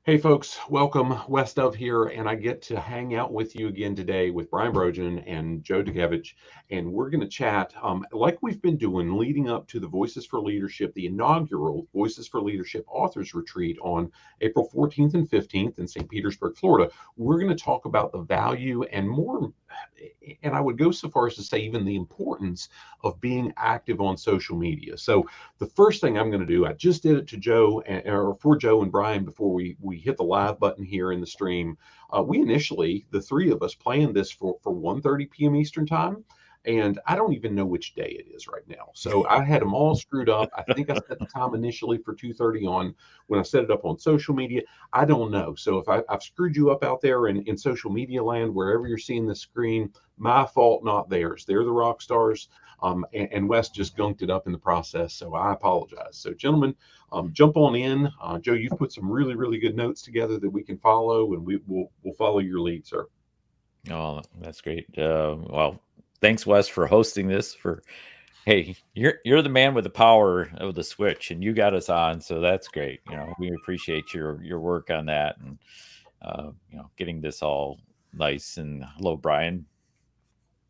Hey folks, welcome. Wes Dove here, and I get to hang out with you again today with Brian Brogan and Joe Dukevich, and we're going to chat like we've been doing leading up to the Voices for Leadership, the inaugural Voices for Leadership Authors Retreat on April 14th and 15th in St. Petersburg, Florida. We're going to talk about the value and more, and I would go so far as to say even the importance of being active on social media. So the first thing I'm going to do, I just did it to Joe or for Joe and Brian before we hit the live button here in the stream. We initially, the three of us, planned this for 1:30 p.m. Eastern time. And I don't even know which day it is right now. So I had them all screwed up. I think I set the time initially for 2:30 on when I set it up on social media. I don't know. So if I've screwed you up out there in social media land, wherever you're seeing the screen, my fault, not theirs. They're the rock stars. And Wes just gunked it up in the process. So I apologize. So, gentlemen, jump on in. Joe, you've put some really, really good notes together that we can follow, and we'll follow your lead, sir. Oh, that's great. Well, thanks, Wes, for hosting this. Hey, you're the man with the power of the switch, and you got us on, so that's great. We appreciate your work on that, and getting this all nice. And hello, Brian.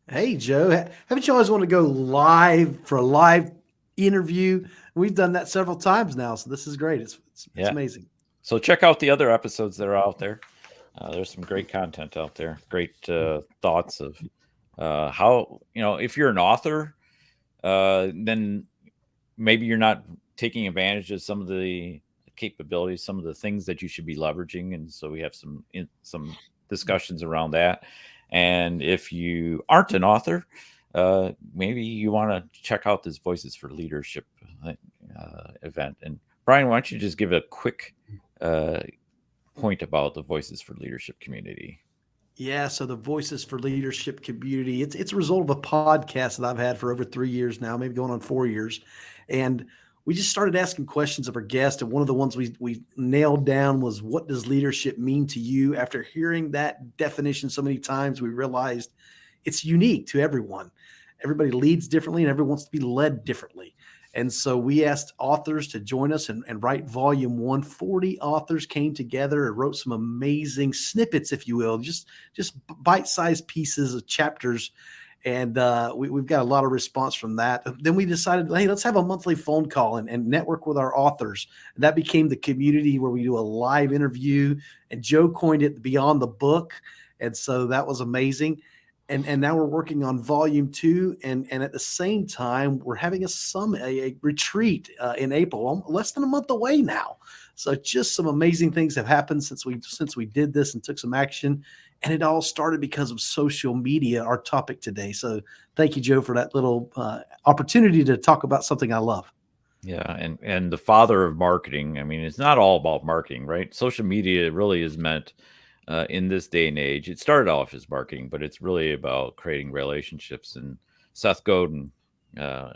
Hey, Joe, haven't you always wanted to go live for a live interview? We've done that several times now, so this is great. It's Yeah. amazing. So check out the other episodes that are out there. There's some great content out there. Great thoughts of how if you're an author, then maybe you're not taking advantage of some of the capabilities, some of the things that you should be leveraging, and so we have some discussions around that. And if you aren't an author, maybe you want to check out this Voices for Leadership event. And Brian, why don't you just give a quick point about the Voices for Leadership community? Yeah, so the Voices for Leadership community, it's a result of a podcast that I've had for over 3 years now, maybe going on 4 years. And we just started asking questions of our guests. And one of the ones we nailed down was, what does leadership mean to you? After hearing that definition so many times, we realized it's unique to everyone. Everybody leads differently and everyone wants to be led differently. And so we asked authors to join us and write volume one. 40 authors came together and wrote some amazing snippets, if you will, just bite-sized pieces of chapters. And we've got a lot of response from that. Then we decided, hey, let's have a monthly phone call and network with our authors. And that became the community where we do a live interview. And Joe coined it Beyond the Book. And so that was amazing. And now we're working on volume two, and at the same time we're having a summit, a retreat in April, less than a month away now. So just some amazing things have happened since we did this and took some action, and it all started because of social media, our topic today. So thank you, Joe, for that little opportunity to talk about something I love. Yeah, and the father of marketing. I mean, it's not all about marketing, right? Social media really is meant in this day and age. It started off as marketing, but it's really about creating relationships. And Seth Godin, I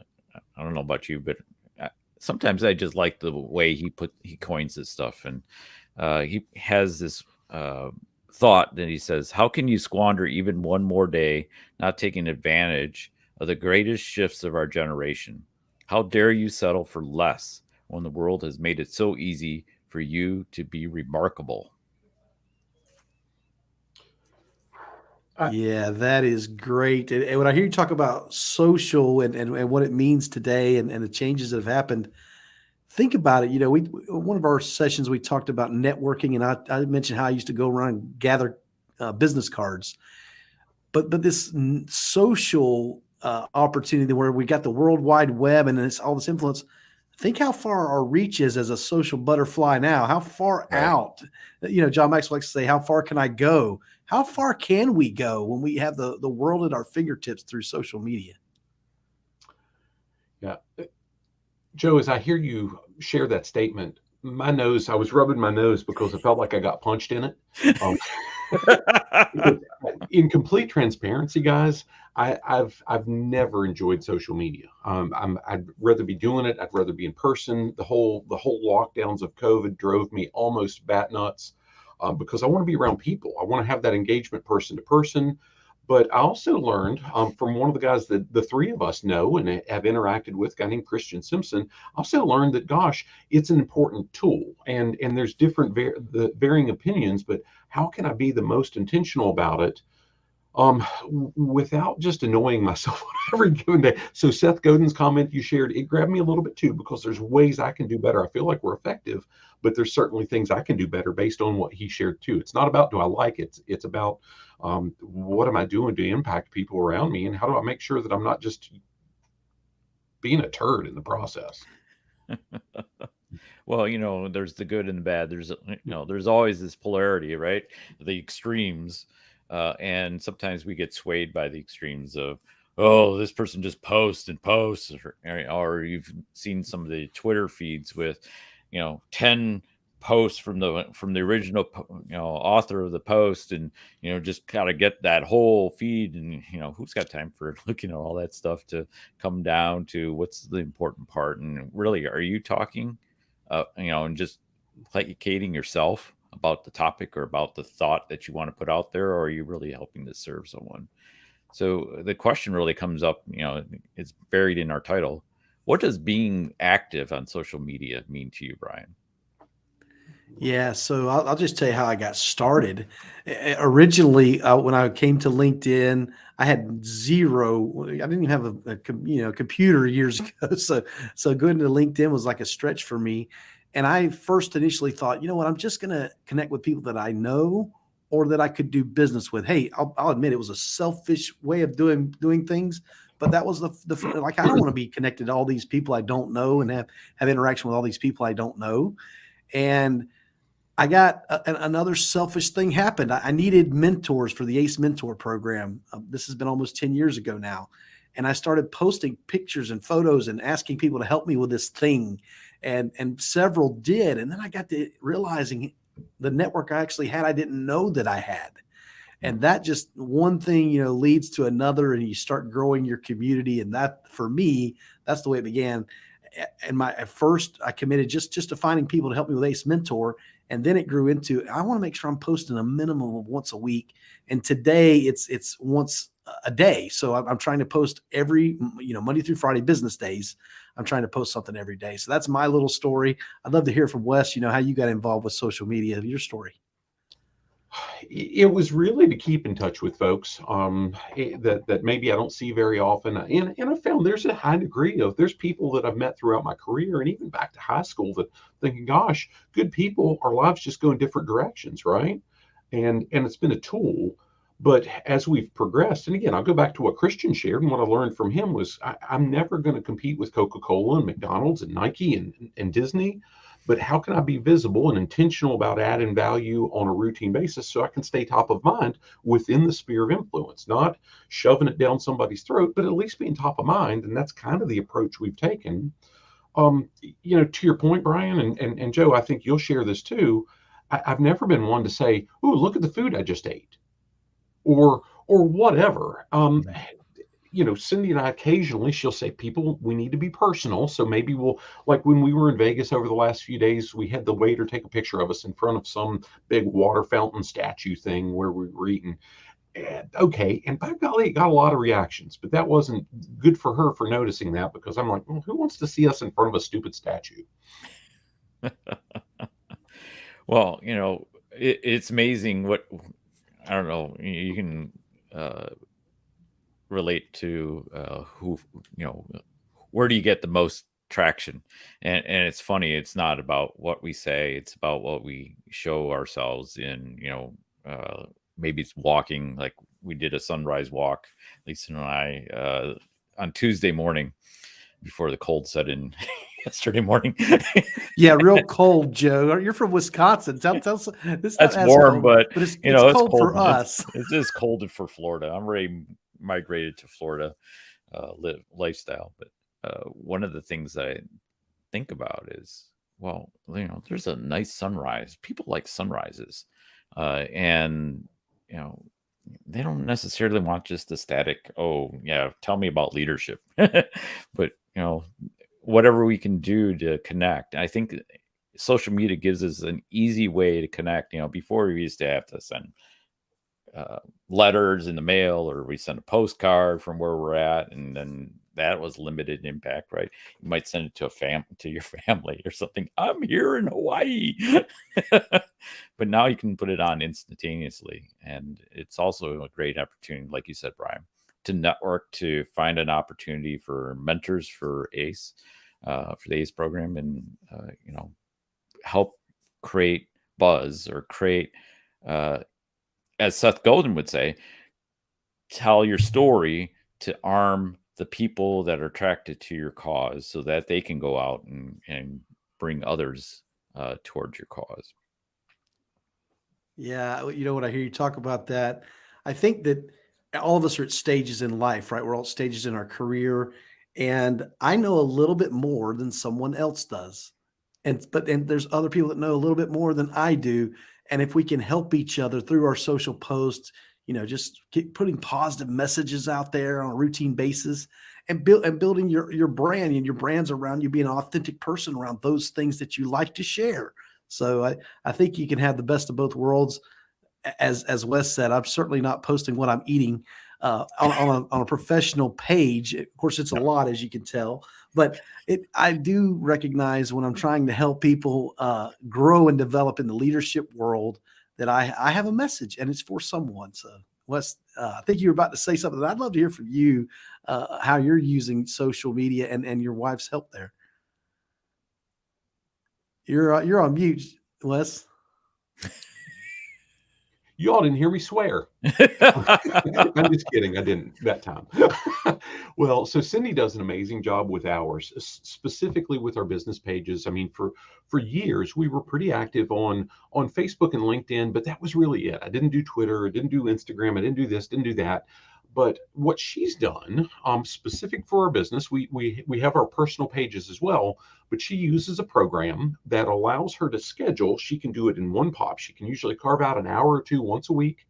don't know about you, but sometimes I just like the way he coins this stuff, and he has this thought that he says, "How can you squander even one more day not taking advantage of the greatest shifts of our generation? How dare you settle for less when the world has made it so easy for you to be remarkable?" Yeah, that is great. And when I hear you talk about social and what it means today and the changes that have happened, think about it. One of our sessions we talked about networking, and I mentioned how I used to go around and gather business cards. But this social opportunity where we got the World Wide Web and all this influence. Think how far our reach is as a social butterfly now. How far Right. out, John Maxwell likes to say, how far can I go? How far can we go when we have the world at our fingertips through social media? Yeah. Joe, as I hear you share that statement, I was rubbing my nose because I felt like I got punched in it. Um, because in complete transparency, guys, I've never enjoyed social media. I'd rather be doing it. I'd rather be in person. The whole lockdowns of COVID drove me almost bat nuts because I want to be around people. I want to have that engagement person to person. But I also learned from one of the guys that the three of us know and have interacted with, a guy named Christian Simpson. I also learned that, gosh, it's an important tool, and there's different the varying opinions, but how can I be the most intentional about it without just annoying myself on every given day? So Seth Godin's comment you shared, it grabbed me a little bit too, because there's ways I can do better. I feel like we're effective, but there's certainly things I can do better based on what he shared too. It's not about do I like it, it's about what am I doing to impact people around me, and how do I make sure that I'm not just being a turd in the process. Well, there's the good and the bad. There's always this polarity, right? The extremes. And sometimes we get swayed by the extremes of, oh, this person just posts and posts, or you've seen some of the Twitter feeds with, 10 posts from the original, author of the post, and just gotta get that whole feed, and who's got time for looking at all that stuff to come down to what's the important part, and really, are you talking, and just placating yourself about the topic or about the thought that you want to put out there, or are you really helping to serve someone? So the question really comes up, it's buried in our title. What does being active on social media mean to you, Brian? Yeah, so I'll just tell you how I got started. Originally, when I came to LinkedIn, I had zero. I didn't even have a computer years ago. So going to LinkedIn was like a stretch for me. And I first initially thought, you know what, I'm just going to connect with people that I know or that I could do business with. Hey, I'll admit it was a selfish way of doing things, but that was the like, I don't want to be connected to all these people I don't know and have interaction with all these people I don't know. And I got another selfish thing happened. I needed mentors for the ACE Mentor program. This has been almost 10 years ago now. And I started posting pictures and photos and asking people to help me with this thing. And several did. And then I got to realizing the network I actually had, I didn't know that I had. And that just one thing, leads to another, and you start growing your community. And that, for me, that's the way it began. And at first I committed just to finding people to help me with ACE Mentor. And then it grew into, I want to make sure I'm posting a minimum of once a week. And today it's once a day. So I'm trying to post every, Monday through Friday business days. I'm trying to post something every day. So that's my little story. I'd love to hear from Wes, how you got involved with social media, your story. It was really to keep in touch with folks that maybe I don't see very often. And I found there's a high degree of, there's people that I've met throughout my career and even back to high school that thinking, gosh, good people, our lives just go in different directions, right? And it's been a tool. But as we've progressed, and again, I'll go back to what Christian shared, and what I learned from him was I'm never going to compete with Coca-Cola and McDonald's and Nike and Disney, but how can I be visible and intentional about adding value on a routine basis so I can stay top of mind within the sphere of influence, not shoving it down somebody's throat, but at least being top of mind. And that's kind of the approach we've taken. To your point, Brian and Joe, I think you'll share this too. I've never been one to say, "Ooh, look at the food I just ate," or whatever. Cindy and I occasionally, she'll say, people, we need to be personal. So maybe we'll, like when we were in Vegas over the last few days, we had the waiter take a picture of us in front of some big water fountain statue thing where we were eating. Okay. And by golly, it got a lot of reactions, but that wasn't good for her for noticing that, because I'm like, well, who wants to see us in front of a stupid statue? Well, it's amazing what, I don't know, you can relate to who, where do you get the most traction? And it's funny, it's not about what we say, it's about what we show ourselves in. Maybe it's walking, like we did a sunrise walk, Lisa and I, on Tuesday morning before the cold set in yesterday morning. Yeah, real cold, Joe. You're from Wisconsin. Tell us. That's warm, cold, but it's cold for us. It is cold for Florida. I'm already migrated to Florida lifestyle. But one of the things that I think about is, well, there's a nice sunrise. People like sunrises, and they don't necessarily want just a static, oh yeah, tell me about leadership. But whatever we can do to connect. I think social media gives us an easy way to connect. Before we used to have to send letters in the mail, or we send a postcard from where we're at, and then that was limited impact, right? You might send it to your family or something. I'm here in Hawaii. But now you can put it on instantaneously, and it's also a great opportunity, like you said, Brian, to network, to find an opportunity for mentors for ACE, for the ACE program, and help create buzz, or create, as Seth Godin would say, tell your story to arm the people that are attracted to your cause, so that they can go out and bring others towards your cause. Yeah, when I hear you talk about that, I think that all of us are at stages in life, right? We're all at stages in our career, and I know a little bit more than someone else does. And there's other people that know a little bit more than I do. And if we can help each other through our social posts, just keep putting positive messages out there on a routine basis, and building your brand and your brands around you, being an authentic person around those things that you like to share. So I think you can have the best of both worlds. As Wes said, I'm certainly not posting what I'm eating on a professional page. Of course, it's a lot, as you can tell, but I do recognize when I'm trying to help people grow and develop in the leadership world, that I have a message, and it's for someone. So Wes, I think you were about to say something. I'd love to hear from you, how you're using social media and your wife's help there. You're on mute, Wes. You all didn't hear me swear. I'm just kidding. I didn't that time. Well, so Cindy does an amazing job with ours, specifically with our business pages. I mean, for years, we were pretty active on Facebook and LinkedIn, but that was really it. I didn't do Twitter. I didn't do Instagram. I didn't do this, didn't do that. But what she's done, specific for our business, we have our personal pages as well, but she uses a program that allows her to schedule. She can do it in one pop. She can usually carve out an hour or two once a week,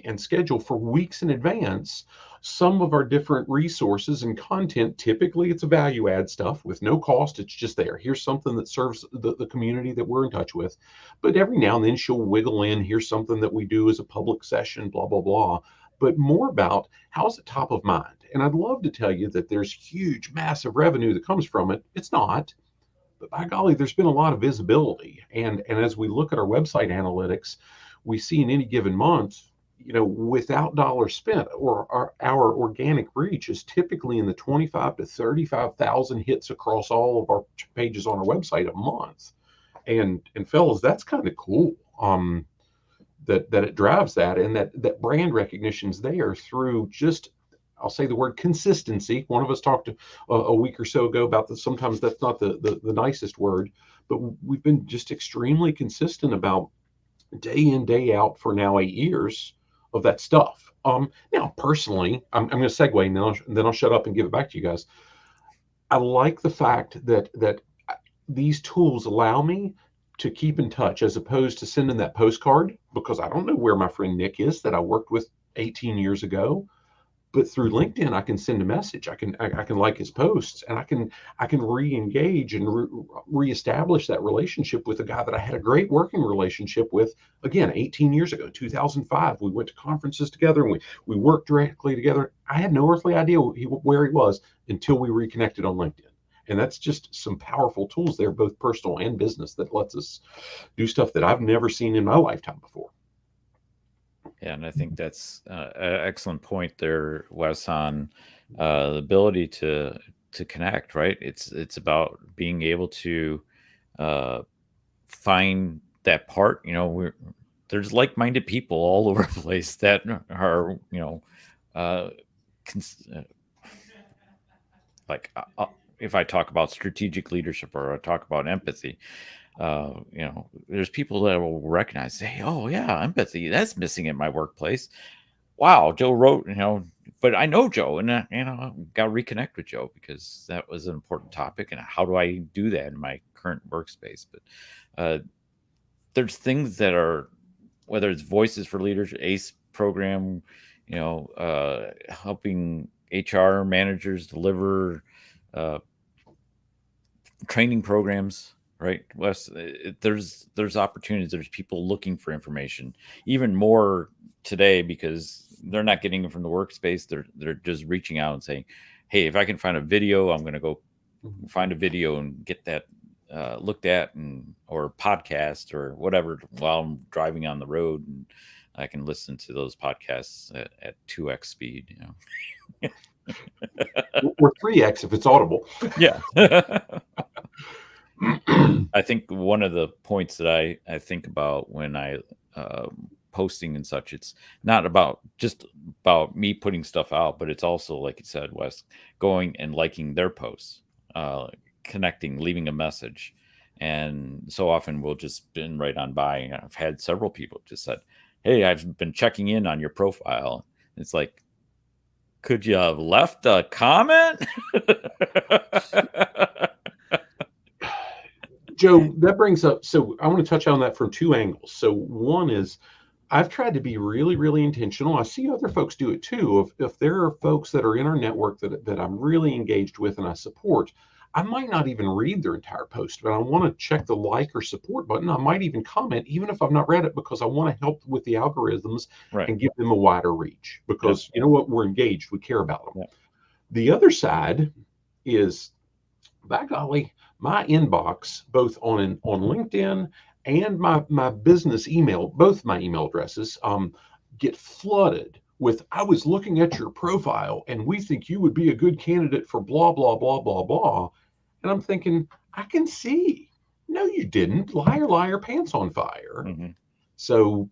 and schedule for weeks in advance some of our different resources and content. Typically, it's a value add stuff with no cost. It's just there. Here's something that serves the community that we're in touch with. But every now and then she'll wiggle in, here's something that we do as a public session, blah, blah, blah. But more about how's it top of mind. And I'd love to tell you that there's huge, massive revenue that comes from it. It's not. But by golly, there's been a lot of visibility. And as we look at our website analytics, we see in any given month, without dollars spent, or our organic reach is typically in the 25 to 35,000 hits across all of our pages on our website a month. And fellas, that's kind of cool. That it drives that, and that brand recognition's there through just, I'll say the word consistency. One of us talked a week or so ago about that. Sometimes that's not the nicest word, but we've been just extremely consistent about day in, day out for now 8 years of that stuff. Now, personally, I'm going to segue, and then I'll shut up and give it back to you guys. I like the fact that these tools allow me to keep in touch, as opposed to sending that postcard, because I don't know where my friend Nick is that I worked with 18 years ago. But through LinkedIn, I can send a message. I can like his posts, and I can re-engage and reestablish that relationship with a guy that I had a great working relationship with. Again, 18 years ago, 2005, we went to conferences together, and we worked directly together. I had no earthly idea where he was until we reconnected on LinkedIn. And that's just some powerful tools there, both personal and business, that lets us do stuff that I've never seen in my lifetime before. Yeah, and I think that's an excellent point there, Wes, on the ability to connect, right? It's about being able to find that part. There's like-minded people all over the place that are, if I talk about strategic leadership, or I talk about empathy, there's people that will recognize, say, oh yeah, empathy, that's missing in my workplace. Wow, Joe wrote, but I know Joe, and got to reconnect with Joe because that was an important topic. And how do I do that in my current workspace? But there's things that are, whether it's Voices for Leaders, ACE program, helping HR managers deliver training programs, right, Wes? There's opportunities. There's people looking for information, even more today because they're not getting it from the workspace. They're just reaching out and saying, "Hey, if I can find a video, I'm going to go find a video and get that looked at, and or podcast or whatever while I'm driving on the road, and I can listen to those podcasts at 2x speed." Or 3x if it's audible. Yeah. I think one of the points that I think about when I posting and such, it's not about just about me putting stuff out, but it's also, like you said, Wes, going and liking their posts, connecting, leaving a message. And so often we'll just spin right on by. And I've had several people just said, "Hey, I've been checking in on your profile." It's like, could you have left a comment? Joe, that brings up, so I want to touch on that from two angles. So one is I've tried to be really, really intentional. I see other folks do it too. If there are folks that are in our network that I'm really engaged with and I support, I might not even read their entire post, but I want to check the like or support button. I might even comment, even if I've not read it, because I want to help with the algorithms Right. and give them a wider reach, because you know what, we're engaged, we care about them. Yeah. The other side is, by golly, my inbox, both on LinkedIn and my business email, both my email addresses, get flooded with, "I was looking at your profile and we think you would be a good candidate for blah, blah, blah, blah, blah." And I'm thinking, I can see. No, you didn't. Liar, liar, pants on fire. Mm-hmm. So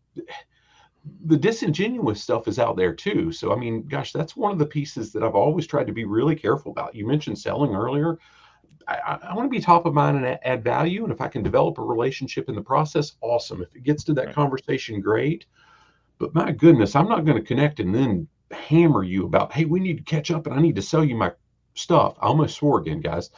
the disingenuous stuff is out there too. So, I mean, gosh, that's one of the pieces that I've always tried to be really careful about. You mentioned selling earlier. I want to be top of mind and add value. And if I can develop a relationship in the process, awesome. If it gets to that Right. conversation, great. But my goodness, I'm not going to connect and then hammer you about, "Hey, we need to catch up and I need to sell you my stuff." I almost swore again, guys.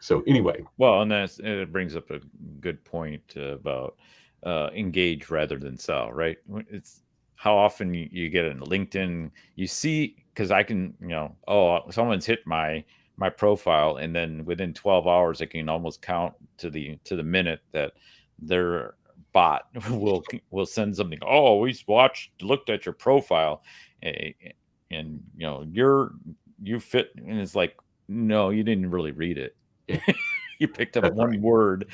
So anyway. Well, and it brings up a good point about engage rather than sell, right? It's how often you get in LinkedIn, you see, because I can, oh, someone's hit my profile, and then within 12 hours, I can almost count to the minute that their bot will send something. "Oh, we looked at your profile, and you fit," and it's like, no, you didn't really read it. You picked up one Right. word.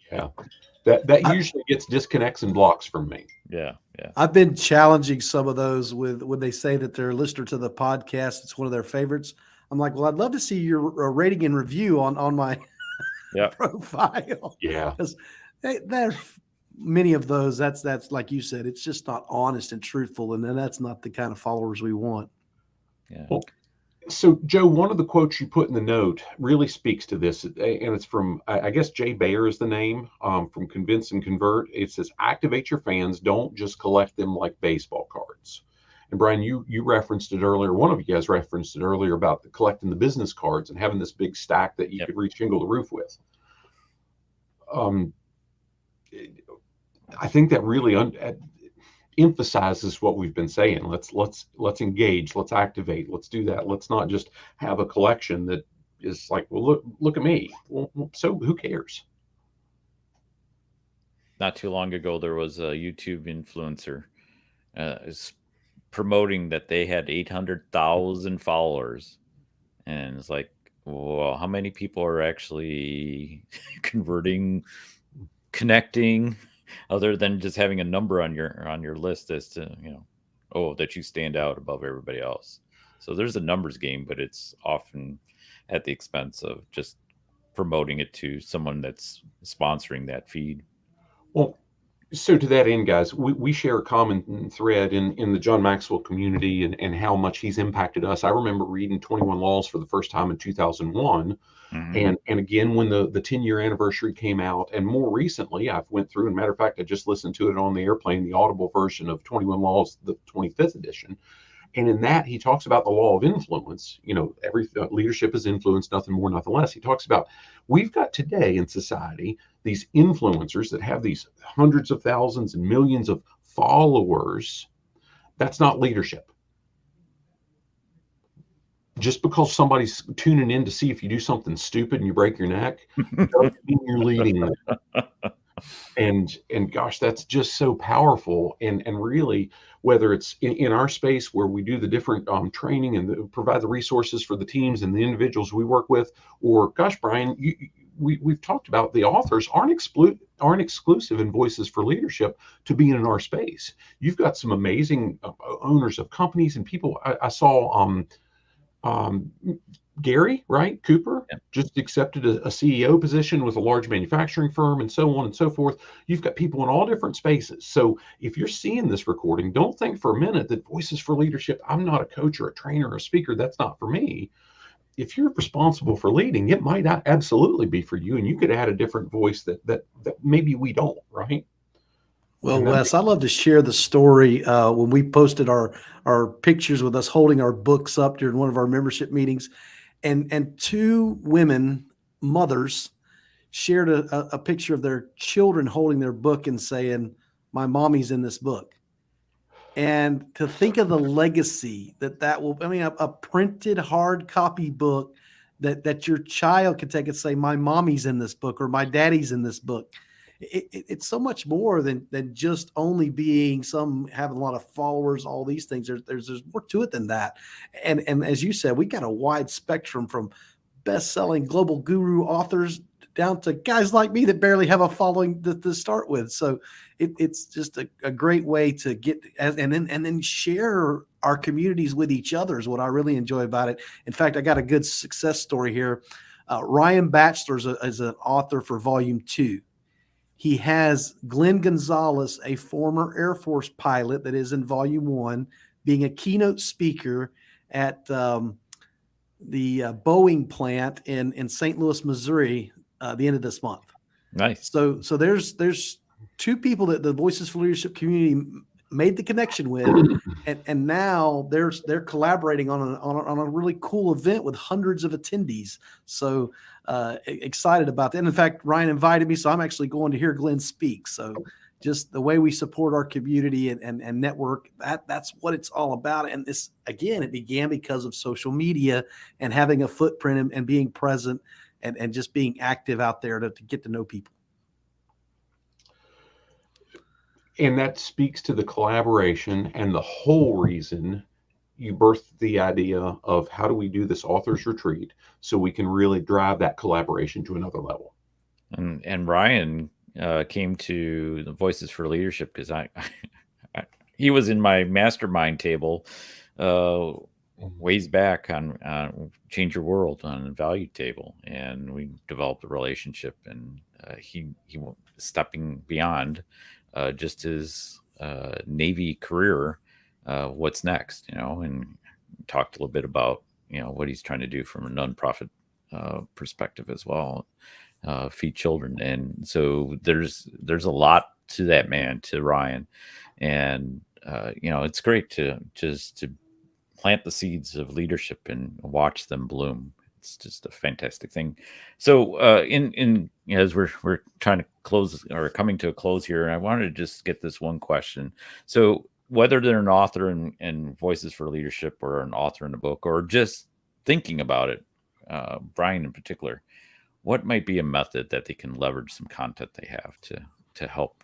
Yeah. That usually gets disconnects and blocks from me. Yeah. I've been challenging some of those with when they say that they're a listener to the podcast. It's one of their favorites. I'm like, well, I'd love to see your rating and review on my profile. Yeah. Because there are many of those. That's like you said, it's just not honest and truthful, and then that's not the kind of followers we want. Yeah. Well, so Joe, one of the quotes you put in the note really speaks to this, and it's from, I guess, Jay Baer is the name, from Convince and Convert. It says, "Activate your fans, don't just collect them like baseball cards." And Brian, you referenced it earlier. One of you guys referenced it earlier about collecting the business cards and having this big stack that you could reshingle the roof with. I think that really emphasizes what we've been saying. Let's engage, let's activate, let's do that. Let's not just have a collection that is like, well, look at me. Well, so who cares? Not too long ago, there was a YouTube influencer is promoting that they had 800,000 followers, and it's like, well, how many people are actually converting, connecting, other than just having a number on your list as to, that you stand out above everybody else? So there's a numbers game, but it's often at the expense of just promoting it to someone that's sponsoring that feed. Well, so to that end, guys, we share a common thread in the John Maxwell community and how much he's impacted us. I remember reading 21 Laws for the first time in 2001. Mm-hmm. And again, when the 10-year anniversary came out, and more recently, I've went through, and matter of fact, I just listened to it on the airplane, the Audible version of 21 Laws, the 25th edition. And in that, he talks about the law of influence. Every leadership is influence, nothing more, nothing less. He talks about, we've got today in society these influencers that have these hundreds of thousands and millions of followers. That's not leadership. just because somebody's tuning in to see if you do something stupid and you break your neck, doesn't mean you're leading them. And gosh, that's just so powerful. And really, whether it's in our space where we do the different training and provide the resources for the teams and the individuals we work with, or gosh, Brian, we've talked about the authors aren't exclusive in Voices for Leadership to being in our space. You've got some amazing owners of companies and people. I saw Gary, right? Cooper just accepted a CEO position with a large manufacturing firm and so on and so forth. You've got people in all different spaces. So if you're seeing this recording, don't think for a minute that Voices for Leadership, I'm not a coach or a trainer or a speaker. That's not for me. If you're responsible for leading, it might not absolutely be for you. And you could add a different voice that maybe we don't, right? Well, Wes, I'd love to share the story when we posted our pictures with us holding our books up during one of our membership meetings. And two women, mothers, shared a picture of their children holding their book and saying, "My mommy's in this book." And to think of the legacy that will, I mean, a printed hard copy book that your child can take and say, "My mommy's in this book," or "My daddy's in this book." It's so much more than just only being having a lot of followers, all these things. There's more to it than that. And as you said, we got a wide spectrum from best-selling global guru authors down to guys like me that barely have a following to start with. So it's just a great way to get and then share our communities with each other is what I really enjoy about it. In fact, I got a good success story here. Ryan Batchelor is an author for Volume 2. He has Glenn Gonzalez, a former Air Force pilot that is in Volume 1, being a keynote speaker at the Boeing plant in St. Louis, Missouri, the end of this month. Nice. So there's two people that the Voices for Leadership community made the connection with, and now they're collaborating on a really cool event with hundreds of attendees. So excited about that. And in fact, Ryan invited me, so I'm actually going to hear Glenn speak. So just the way we support our community and network, that's what it's all about. And this, again, it began because of social media and having a footprint and being present and just being active out there to get to know people. And that speaks to the collaboration and the whole reason you birthed the idea of how do we do this author's retreat so we can really drive that collaboration to another level. And Ryan came to the Voices for Leadership because he was in my mastermind table ways back on Change Your World on the value table, and we developed a relationship. And he was stepping beyond just his Navy career. What's next, and talked a little bit about, what he's trying to do from a nonprofit perspective as well, feed children. And so there's a lot to that man, to Ryan. And, it's great to plant the seeds of leadership and watch them bloom. It's just a fantastic thing. So as we're trying to close or coming to a close here, I wanted to just get this one question. So whether they're an author in Voices for Leadership or an author in a book or just thinking about it, Brian in particular, what might be a method that they can leverage some content they have to help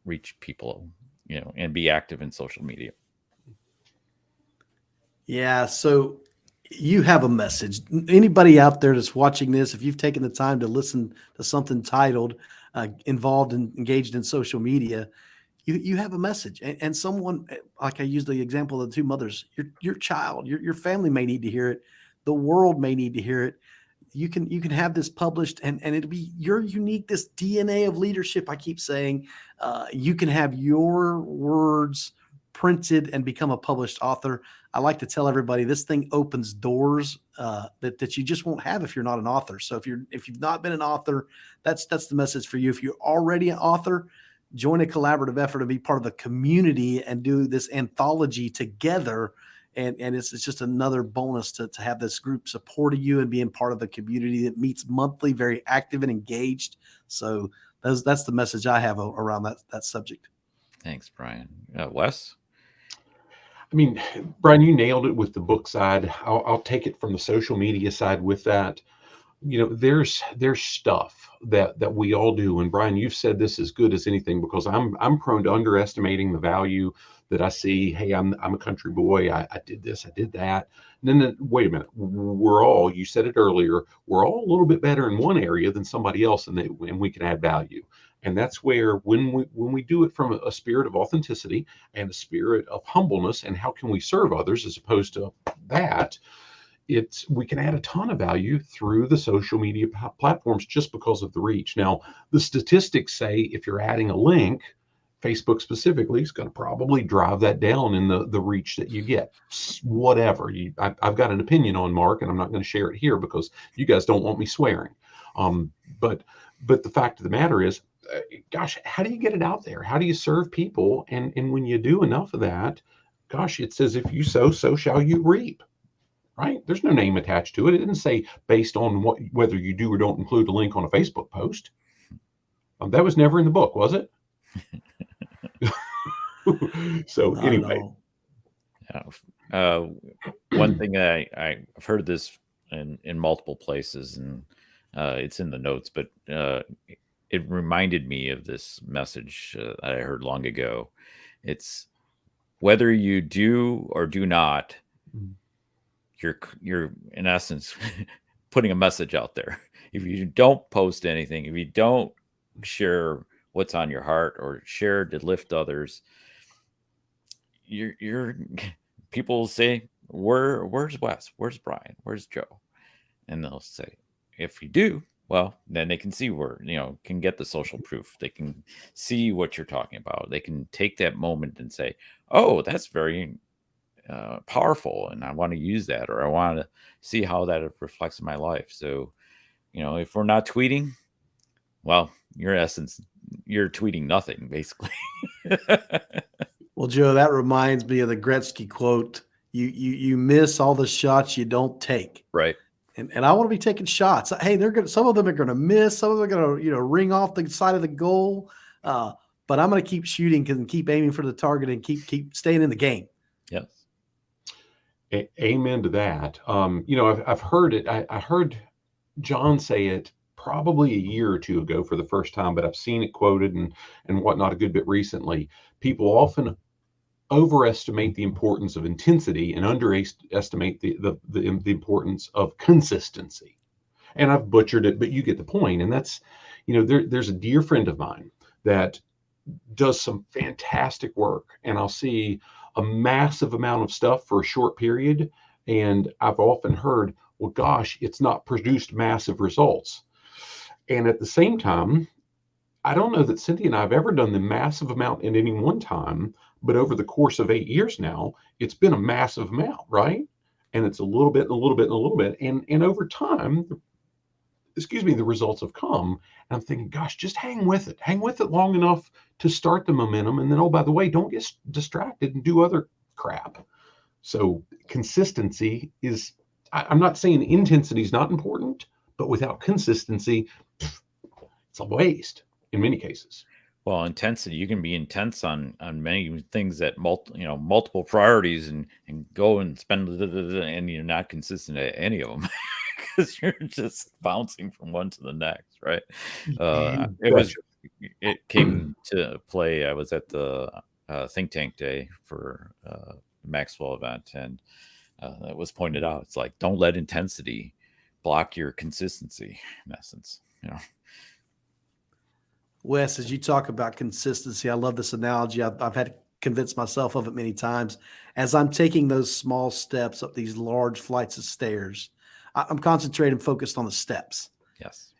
reach people, and be active in social media? Yeah. So you have a message. Anybody out there that's watching this, if you've taken the time to listen to something titled Involved and Engaged in Social Media, you have a message. And someone, like I used the example of the two mothers, your child, your family may need to hear it. The world may need to hear it. You can have this published and it'll be your unique, this DNA of leadership. I keep saying you can have your words printed and become a published author. I like to tell everybody this thing opens doors that you just won't have if you're not an author. So if you've not been an author, that's the message for you. If you're already an author, join a collaborative effort to be part of the community and do this anthology together. And it's just another bonus to have this group supporting you and being part of the community that meets monthly, very active and engaged. So that's the message I have around that subject. Thanks, Brian. Wes? I mean, Brian, you nailed it with the book side. I'll take it from the social media side with that. There's stuff that we all do, and Brian, you've said this as good as anything, because I'm prone to underestimating the value that I see. Hey, I'm a country boy. I did this, I did that. And then wait a minute, you said it earlier, we're all a little bit better in one area than somebody else, and we can add value. And that's where, when we do it from a spirit of authenticity and a spirit of humbleness, and how can we serve others as opposed to that, we can add a ton of value through the social media platforms just because of the reach. Now, the statistics say if you're adding a link, Facebook specifically is going to probably drive that down in the reach that you get. Whatever. I've got an opinion on Mark, and I'm not going to share it here because you guys don't want me swearing. But the fact of the matter is, gosh, how do you get it out there? How do you serve people? And when you do enough of that, gosh, it says, if you sow, so shall you reap. Right? There's no name attached to it. It didn't say based on whether you do or don't include a link on a Facebook post. That was never in the book, was it? So anyway. Yeah. One thing I've heard this in multiple places, and it's in the notes, but it reminded me of this message that I heard long ago. It's whether you do or do not, you're in essence putting a message out there. If you don't post anything, if you don't share what's on your heart or share to lift others, you're people will say, where's Wes? Where's Brian? Where's Joe? And they'll say, if you do, well, then they can see can get the social proof. They can see what you're talking about. They can take that moment and say, oh, that's very powerful, and I want to use that, or I want to see how that reflects in my life. So, if we're not tweeting, well, you're tweeting nothing, basically. Well, Joe, that reminds me of the Gretzky quote: "You miss all the shots you don't take." Right. And I want to be taking shots. Hey, some of them are going to miss, some of them are going to ring off the side of the goal. But I'm going to keep shooting and keep aiming for the target and keep staying in the game. Yes. Amen to that. I've heard it. I heard John say it probably a year or two ago for the first time, but I've seen it quoted and whatnot a good bit recently. People often overestimate the importance of intensity and underestimate the importance of consistency. And I've butchered it, but you get the point. And that's, there's a dear friend of mine that does some fantastic work, and I'll see a massive amount of stuff for a short period. And I've often heard, well, gosh, it's not produced massive results. And at the same time, I don't know that Cynthia and I have ever done the massive amount in any one time, but over the course of 8 years now, it's been a massive amount, right? And it's a little bit and a little bit and a little bit. And over time, the results have come. And I'm thinking, gosh, just hang with it long enough to start the momentum. And then, oh, by the way, don't get distracted and do other crap. So consistency is, I'm not saying intensity is not important, but without consistency, it's a waste in many cases. Well, intensity, you can be intense on many things that multiple priorities and go and spend, and you're not consistent at any of them because you're just bouncing from one to the next, right? It came to play. I was at the think tank day for the Maxwell event, and it was pointed out. It's like, don't let intensity block your consistency, in essence. Wes, as you talk about consistency, I love this analogy. I've had to convince myself of it many times. As I'm taking those small steps up these large flights of stairs, I'm concentrating, focused on the steps. Yes.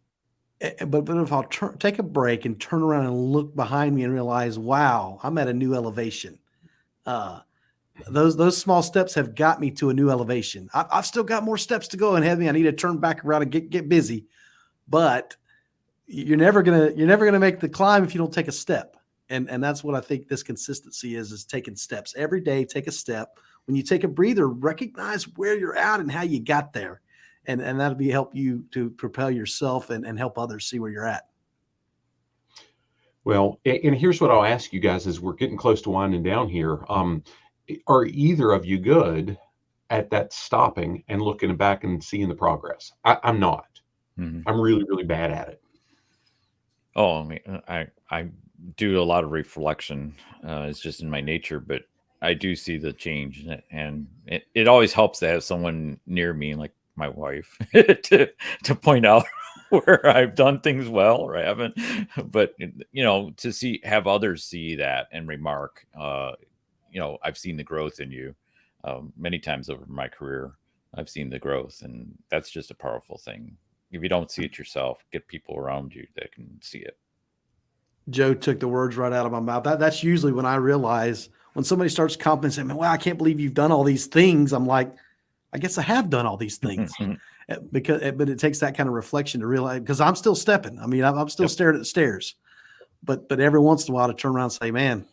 But if I'll take a break and turn around and look behind me and realize, wow, I'm at a new elevation. Those small steps have got me to a new elevation. I've still got more steps to go ahead of me. I need to turn back around and get busy, but you're never gonna make the climb if you don't take a step. And that's what I think this consistency is taking steps every day. Take a step. When you take a breather, recognize where you're at and how you got there. And that'll help you to propel yourself and help others see where you're at. Well, and here's what I'll ask you guys as we're getting close to winding down here. are either of you good at that stopping and looking back and seeing the progress? I'm not. Mhm. I'm really, really bad at it. Oh, I mean, I do a lot of reflection. It's just in my nature, but I do see the change, and it always helps to have someone near me, like my wife, to point out where I've done things well or I haven't. But to have others see that and remark, I've seen the growth in you many times over my career. I've seen the growth, and that's just a powerful thing. If you don't see it yourself, get people around you that can see it. Joe took the words right out of my mouth. That's usually when I realize when somebody starts complimenting me, "Well, I can't believe you've done all these things." I'm like, I guess I have done all these things but it takes that kind of reflection to realize, because I'm still stepping. I mean, I'm still Yep. staring at the stairs, but every once in a while to turn around and say, man,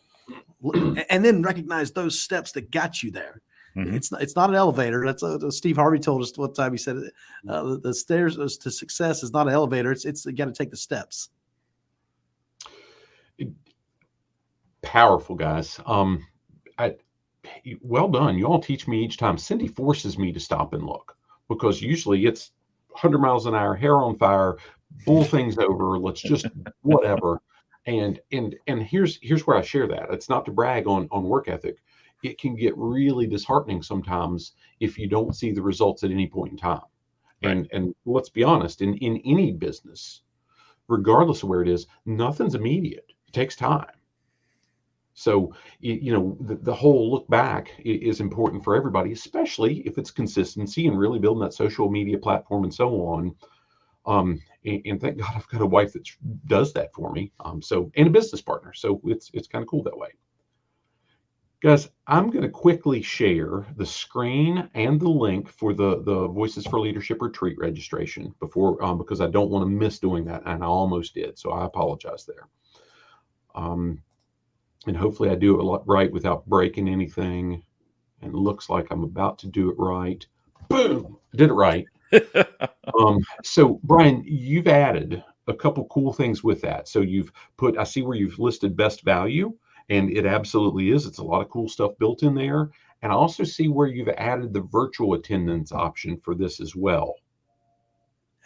and then recognize those steps that got you there. Mhm. It's not an elevator. That's Steve Harvey told us one time. He said, the stairs to success is not an elevator. It's you got to take the steps. Powerful, guys. Well done. You all teach me each time. Cindy forces me to stop and look, because usually it's 100 miles an hour, hair on fire, bull things over. Let's just whatever. And here's where I share that. It's not to brag on work ethic. It can get really disheartening sometimes if you don't see the results at any point in time. Right. And let's be honest, in any business, regardless of where it is, nothing's immediate. It takes time. So, the whole look back is important for everybody, especially if it's consistency and really building that social media platform and so on. And thank God I've got a wife that does that for me. And a business partner. So it's kind of cool that way. Guys, I'm going to quickly share the screen and the link for the Voices for Leadership retreat registration before, because I don't want to miss doing that, and I almost did. So I apologize there. And hopefully I do it right without breaking anything. And it looks like I'm about to do it right. Boom! I did it right. So Brian, you've added a couple cool things with that. So I see where you've listed best value, and it absolutely is. It's a lot of cool stuff built in there. And I also see where you've added the virtual attendance option for this as well.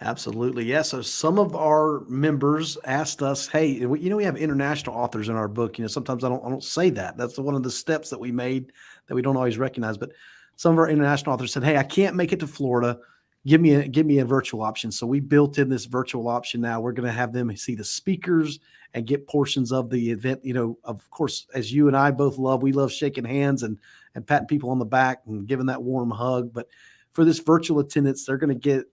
Absolutely. Yeah. So some of our members asked us, hey, we have international authors in our book. Sometimes I don't say that. That's one of the steps that we made that we don't always recognize. But some of our international authors said, hey, I can't make it to Florida. Give me a virtual option. So we built in this virtual option. Now we're going to have them see the speakers and get portions of the event. Of course, as you and I both love, we love shaking hands and patting people on the back and giving that warm hug. But for this virtual attendance, they're going to get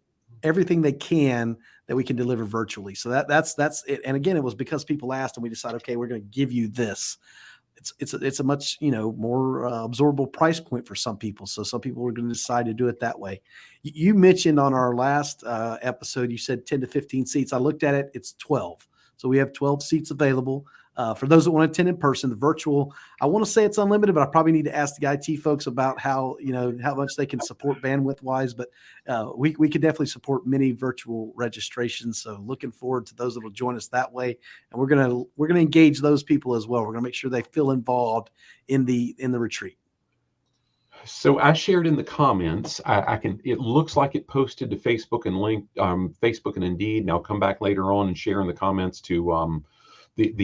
everything they can that we can deliver virtually. So that's it. And again, it was because people asked, and we decided, okay, we're going to give you this. It's a much more absorbable price point for some people. So some people are going to decide to do it that way. You mentioned on our last episode, you said 10 to 15 seats. I looked at it; it's 12. So we have 12 seats available. For those that want to attend in person, the virtual, I want to say it's unlimited, but I probably need to ask the IT folks about how much they can support bandwidth wise. But we could definitely support many virtual registrations. So looking forward to those that will join us that way. And we're gonna engage those people as well. We're gonna make sure they feel involved in the retreat. So I shared in the comments. It looks like it posted to Facebook and Facebook and Indeed. And I'll come back later on and share in the comments to the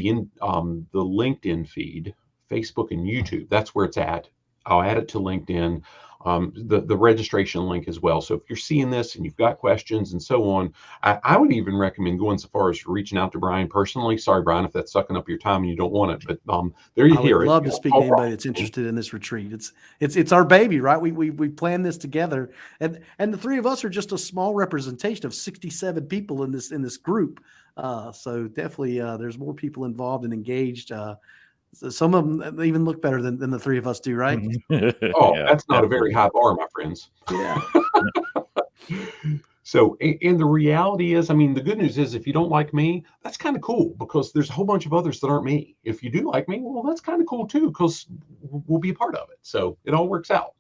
LinkedIn feed, Facebook and YouTube. That's where it's at. I'll add it to LinkedIn, the registration link as well. So if you're seeing this and you've got questions and so on, I would even recommend going so far as reaching out to Brian personally. Sorry, Brian, if that's sucking up your time and you don't want it, but there you hear it. I would love to speak to anybody that's interested in this retreat. It's our baby, right? We planned this together, and the three of us are just a small representation of 67 people in this group. So definitely, there's more people involved and engaged. So some of them even look better than the three of us do, right? Oh, yeah, that's not a very high bar, my friends. Yeah. So, and the reality is, I mean, the good news is if you don't like me, that's kind of cool, because there's a whole bunch of others that aren't me. If you do like me, well, that's kind of cool too, because we'll be a part of it. So it all works out.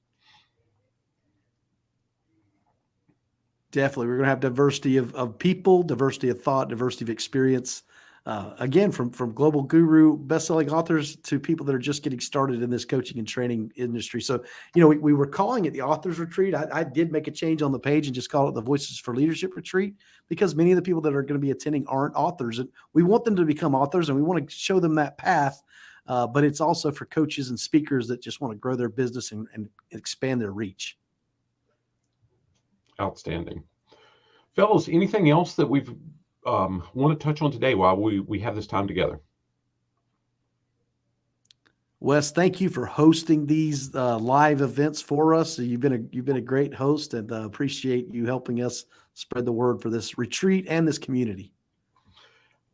Definitely. We're going to have diversity of people, diversity of thought, diversity of experience. again, from global guru, best-selling authors to people that are just getting started in this coaching and training industry. So, we were calling it the Authors Retreat. I did make a change on the page and just call it the Voices for Leadership Retreat, because many of the people that are going to be attending aren't authors, and we want them to become authors, and we want to show them that path. But it's also for coaches and speakers that just want to grow their business and expand their reach. Outstanding. Fellows, anything else that we've want to touch on today while we have this time together? Wes, thank you for hosting these live events for us. You've been a great host, and appreciate you helping us spread the word for this retreat and this community.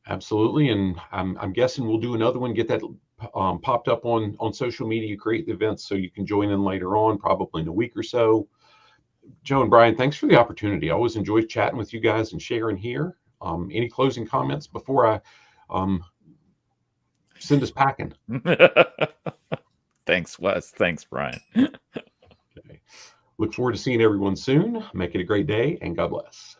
Absolutely, and I'm guessing we'll do another one. Get that popped up on social media. Create the events so you can join in later on, probably in a week or so. Joe and Brian, thanks for the opportunity. I always enjoy chatting with you guys and sharing here. Any closing comments before I send us packing? Thanks, Wes. Thanks, Brian. Okay. Look forward to seeing everyone soon. Make it a great day, and God bless.